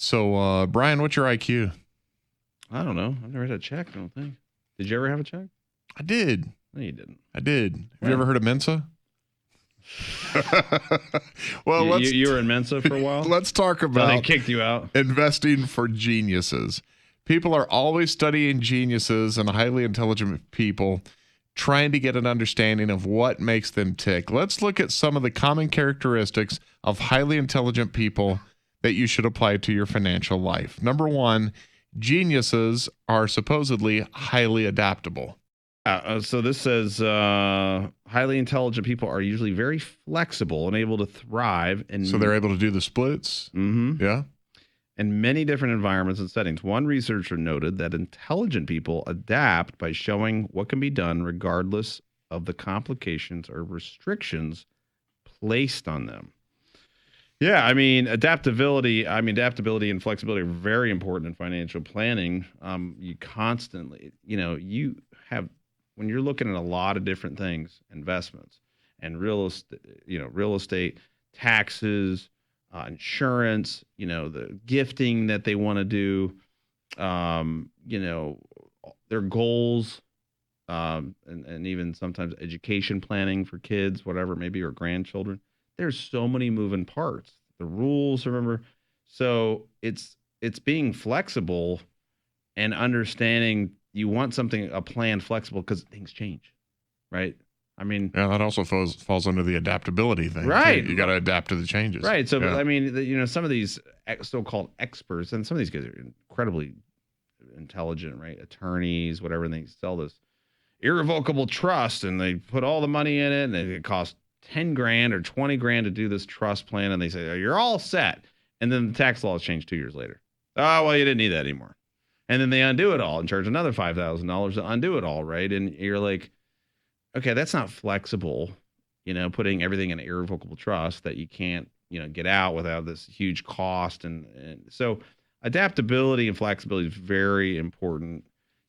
So, Brian, what's your IQ? I don't know. I've never had a check, I don't think. Did you ever have a check? I did. No, you didn't. I did. Have you ever heard of Mensa? Well, you were in Mensa for a while? Let's talk about they kicked you out. Investing for geniuses. People are always studying geniuses and highly intelligent people, trying to get an understanding of what makes them tick. Let's look at some of the common characteristics of highly intelligent people that you should apply to your financial life. Number one, geniuses are supposedly highly adaptable. So this says highly intelligent people are usually very flexible and able to thrive. So they're able to do the splits? Mm-hmm. Yeah. In many different environments and settings. One researcher noted that intelligent people adapt by showing what can be done regardless of the complications or restrictions placed on them. Yeah, adaptability and flexibility are very important in financial planning. You constantly, you have, when you're looking at a lot of different things, investments and real estate, taxes, insurance, the gifting that they want to do, their goals, and even sometimes education planning for kids, whatever it may be, or grandchildren. There's so many moving parts. The rules, remember? So it's being flexible and understanding you want a plan flexible because things change, right? Yeah, that also falls under the adaptability thing. Right. You got to adapt to the changes. Right. So, yeah. Some of these so-called experts, and some of these guys are incredibly intelligent, right? Attorneys, whatever, and they sell this irrevocable trust and they put all the money in it and it costs $10,000 or $20,000 to do this trust plan. And they say, oh, you're all set. And then the tax laws change 2 years later. Oh, well, you didn't need that anymore. And then they undo it all and charge another $5,000 to undo it all. Right. And you're like, okay, that's not flexible, putting everything in an irrevocable trust that you can't, get out without this huge cost. And so adaptability and flexibility is very important.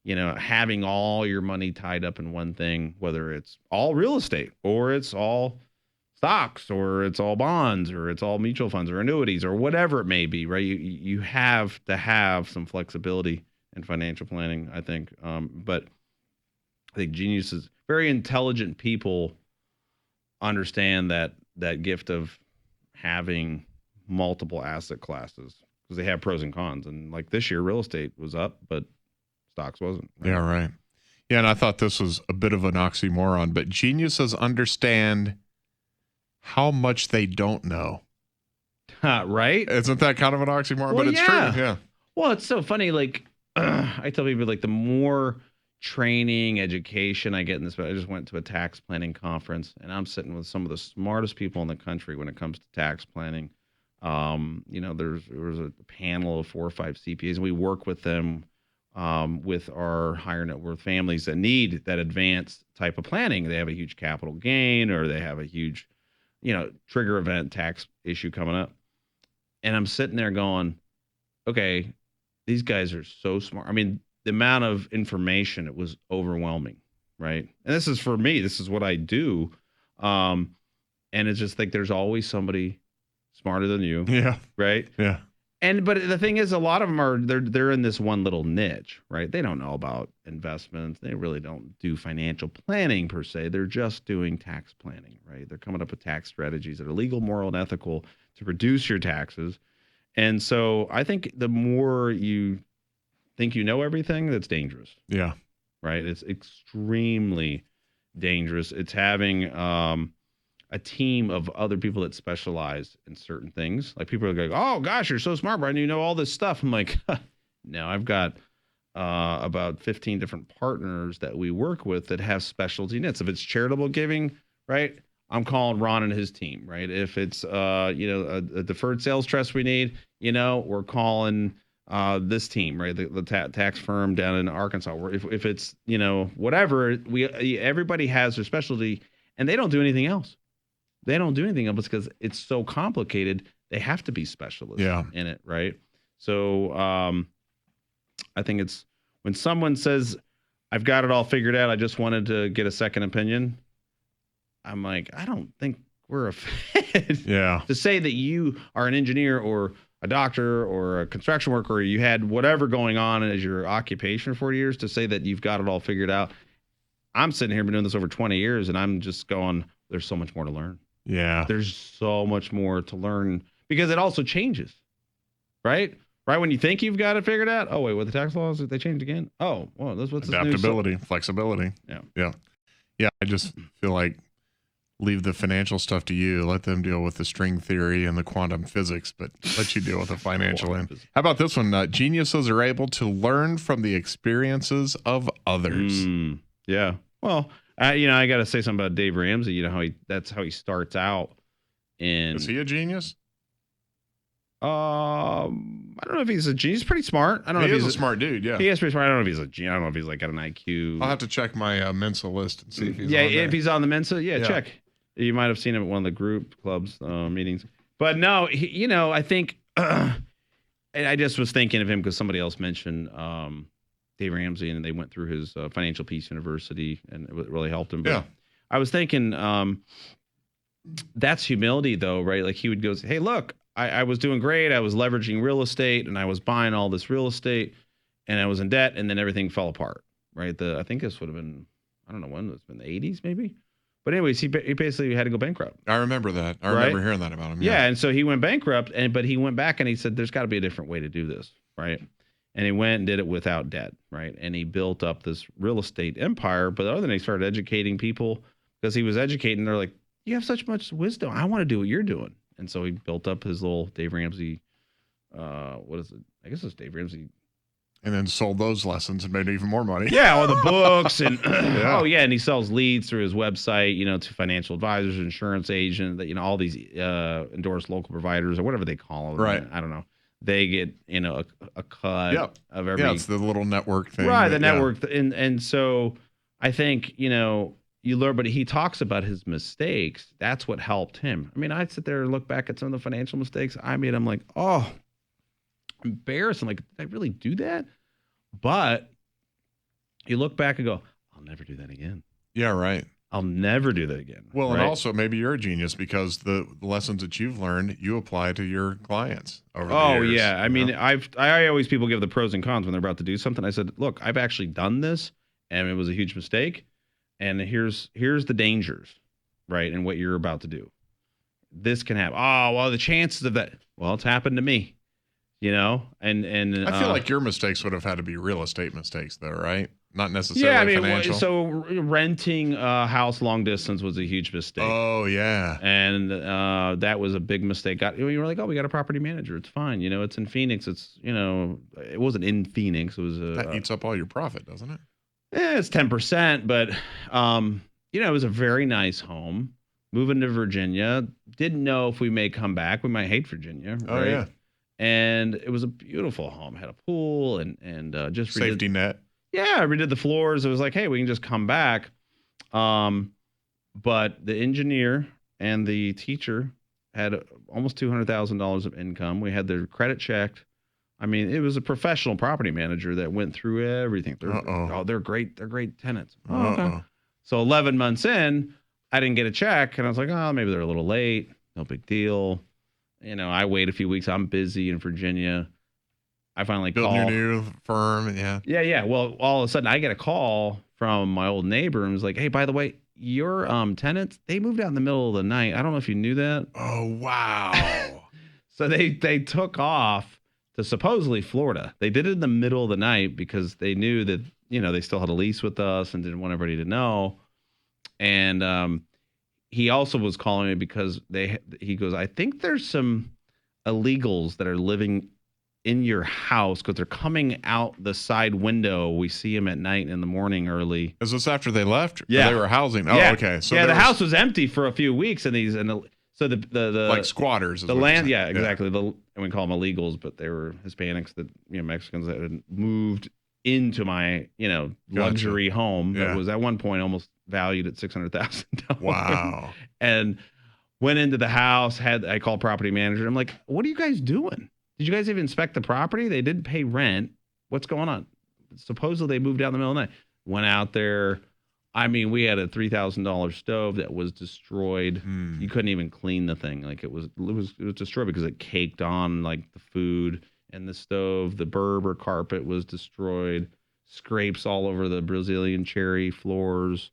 Having all your money tied up in one thing, whether it's all real estate or it's all stocks or it's all bonds or it's all mutual funds or annuities or whatever it may be, right? You have to have some flexibility in financial planning, I think. But I think geniuses, very intelligent people understand that gift of having multiple asset classes because they have pros and cons. And like this year, real estate was up, but stocks wasn't. Right? Yeah, right. Yeah, and I thought this was a bit of an oxymoron, but geniuses understand how much they don't know. Right? Isn't that kind of an oxymoron? Well, but it's true. Yeah. Well, it's so funny. Like, I tell people, like, the more training, education I get in this, I just went to a tax planning conference, and I'm sitting with some of the smartest people in the country when it comes to tax planning. There was a panel of 4 or 5 CPAs, and we work with them with our higher net worth families that need that advanced type of planning. They have a huge capital gain or they have a huge, trigger event tax issue coming up. And I'm sitting there going, okay, these guys are so smart. The amount of information, it was overwhelming, right? And this is for me. This is what I do. And it's just like there's always somebody smarter than you. Yeah. Right? Yeah. But the thing is, a lot of them are they're in this one little niche, right? They don't know about investments. They really don't do financial planning per se. They're just doing tax planning, right? They're coming up with tax strategies that are legal, moral, and ethical to reduce your taxes. And so I think the more you think you know everything, that's dangerous. Yeah. Right? It's extremely dangerous. It's having a team of other people that specialize in certain things. Like people are going, oh gosh, you're so smart, Brian. You know all this stuff. I'm like, no, I've got about 15 different partners that we work with that have specialty needs. If it's charitable giving, right, I'm calling Ron and his team, right? If it's a deferred sales trust we need, we're calling this team, right? The tax firm down in Arkansas. If it's whatever, everybody has their specialty, and they don't do anything else. They don't do anything else because it's so complicated. They have to be specialists in it, right? So I think it's when someone says, I've got it all figured out, I just wanted to get a second opinion, I'm like, I don't think we're a fit. Yeah. To say that you are an engineer or a doctor or a construction worker, or you had whatever going on as your occupation for 40 years, to say that you've got it all figured out. I'm sitting here, been doing this over 20 years, and I'm just going, there's so much more to learn. Yeah. There's so much more to learn because it also changes, right? Right when you think you've got it figured out, oh, wait, what the tax laws, they changed again? Oh, well, that's what's adaptability, flexibility. Yeah. I just feel like leave the financial stuff to you. Let them deal with the string theory and the quantum physics, but let you deal with the financial end. How about this one? Geniuses are able to learn from the experiences of others. Yeah. Well, I got to say something about Dave Ramsey. You know that's how he starts out. Is he a genius? I don't know if he's a genius. He's pretty smart. I don't know if he's a smart dude. Yeah, he is pretty smart. I don't know if he's a genius. I don't know if he's like got an IQ. I'll have to check my Mensa list and see if he's if he's on the Mensa. Yeah, check. You might have seen him at one of the group clubs meetings. But no, I think, and I just was thinking of him because somebody else mentioned Dave Ramsey, and they went through his Financial Peace University, and it really helped him. But I was thinking that's humility, though, right? Like he would go, hey, look, I was doing great. I was leveraging real estate, and I was buying all this real estate, and I was in debt, and then everything fell apart, right? I think this would have been, I don't know when, it's been the 80s maybe? But anyways, he basically had to go bankrupt. I remember that. I remember hearing that about him. Yeah, and so he went bankrupt, but he went back and he said, there's got to be a different way to do this, right? And he went and did it without debt, right? And he built up this real estate empire. But other than he started educating people because he was educating, they're like, you have such much wisdom. I want to do what you're doing. And so he built up his little Dave Ramsey, what is it? I guess it's Dave Ramsey. And then sold those lessons and made even more money. Yeah, all the books and and he sells leads through his website, to financial advisors, insurance agents, all these endorsed local providers or whatever they call them. Right. I don't know. They get a cut of every. Yeah, it's the little network thing. Right, the network, and so I think you learn. But he talks about his mistakes. That's what helped him. I mean, I'd sit there and look back at some of the financial mistakes I made. I'm like, oh. Embarrassed. I'm like, did I really do that? But you look back and go, I'll never do that again. Yeah, right. I'll never do that again. Well, and also maybe you're a genius because the lessons that you've learned, you apply to your clients over the years. Oh, yeah. I mean, I always, people give the pros and cons when they're about to do something. I said, look, I've actually done this and it was a huge mistake. And here's the dangers, right? And what you're about to do. This can happen. Oh, well, the chances of that. Well, it's happened to me. And I feel like your mistakes would have had to be real estate mistakes, though, right? Not necessarily financial. So renting a house long distance was a huge mistake. Oh yeah, and that was a big mistake. You were like, oh, we got a property manager. It's fine. It's in Phoenix. It's it wasn't in Phoenix. It was that eats up all your profit, doesn't it? It's 10%, but it was a very nice home. Moving to Virginia, didn't know if we may come back. We might hate Virginia. Right? Oh yeah. And it was a beautiful home. Had a pool and just safety net. Yeah, I redid the floors. It was like, hey, we can just come back. But the engineer and the teacher had almost $200,000 of income. We had their credit checked. I mean, it was a professional property manager that went through everything. They're great. They're great tenants. Okay. So 11 months in, I didn't get a check, and I was like, oh, maybe they're a little late. No big deal. I wait a few weeks. I'm busy in Virginia. I finally build your new firm. Yeah. Well, all of a sudden I get a call from my old neighbor and was like, hey, by the way, your tenants, they moved out in the middle of the night. I don't know if you knew that. Oh, wow. So they took off to supposedly Florida. They did it in the middle of the night because they knew that, they still had a lease with us and didn't want everybody to know. And he also was calling me because he goes, I think there's some illegals that are living in your house because they're coming out the side window. We see them at night and in the morning early. Is this after they left? Yeah. Or they were housing. Oh, yeah. Okay. So the house was empty for a few weeks so the like squatters. The land. Yeah, exactly. And we call them illegals, but they were Hispanics that, Mexicans that had moved into my, luxury home that was at one point almost valued at $600,000. Wow. And went into the house, I called property manager. I'm like, what are you guys doing? Did you guys even inspect the property? They didn't pay rent. What's going on? Supposedly they moved out in the middle of the night. Went out there. I mean, we had a $3,000 stove that was destroyed. You couldn't even clean the thing. Like it was destroyed because it caked on like the food and the stove. The Berber carpet was destroyed. Scrapes all over the Brazilian cherry floors.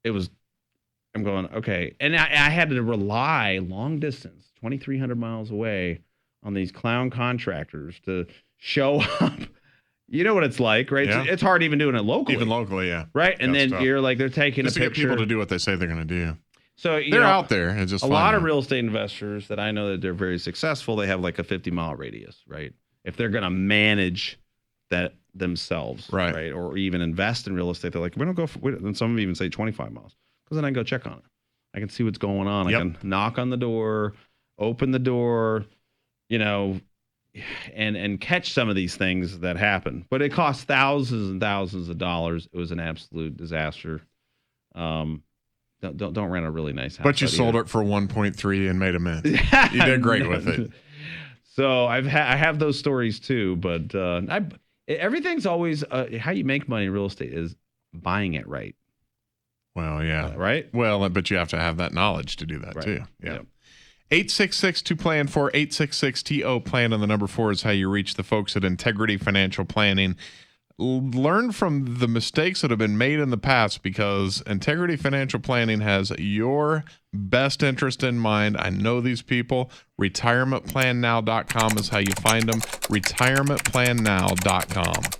I'm going, okay. And I had to rely long distance, 2,300 miles away, on these clown contractors to show up. You know what it's like, right? Yeah. It's hard even doing it locally. Even locally, yeah. Right? And then tough. you're like, they're taking Just a to picture. get people to do what they say they're going to do. So they're out there. It's just a lot of real estate investors that I know that they're very successful, they have like a 50-mile radius, right? If they're going to manage that themselves, right? Or even invest in real estate, they're like, we don't go for, and some of them even say 25 miles, because then I can go check on it. I can see what's going on. I can knock on the door, open the door, and catch some of these things that happen. But it costs thousands and thousands of dollars. It was an absolute disaster. Don't rent a really nice house. But you sold it for 1.3 and made a mint. You did great with it. So I have those stories too. But everything's always how you make money in real estate is buying it right. Well, yeah. Right? Well, but you have to have that knowledge to do that too. Yeah. Yep. 866-2PLAN-4, 866-TO-PLAN, and the number 4 is how you reach the folks at Integrity Financial Planning. Learn from the mistakes that have been made in the past, because Integrity Financial Planning has your best interest in mind. I know these people. RetirementPlanNow.com is how you find them. RetirementPlanNow.com.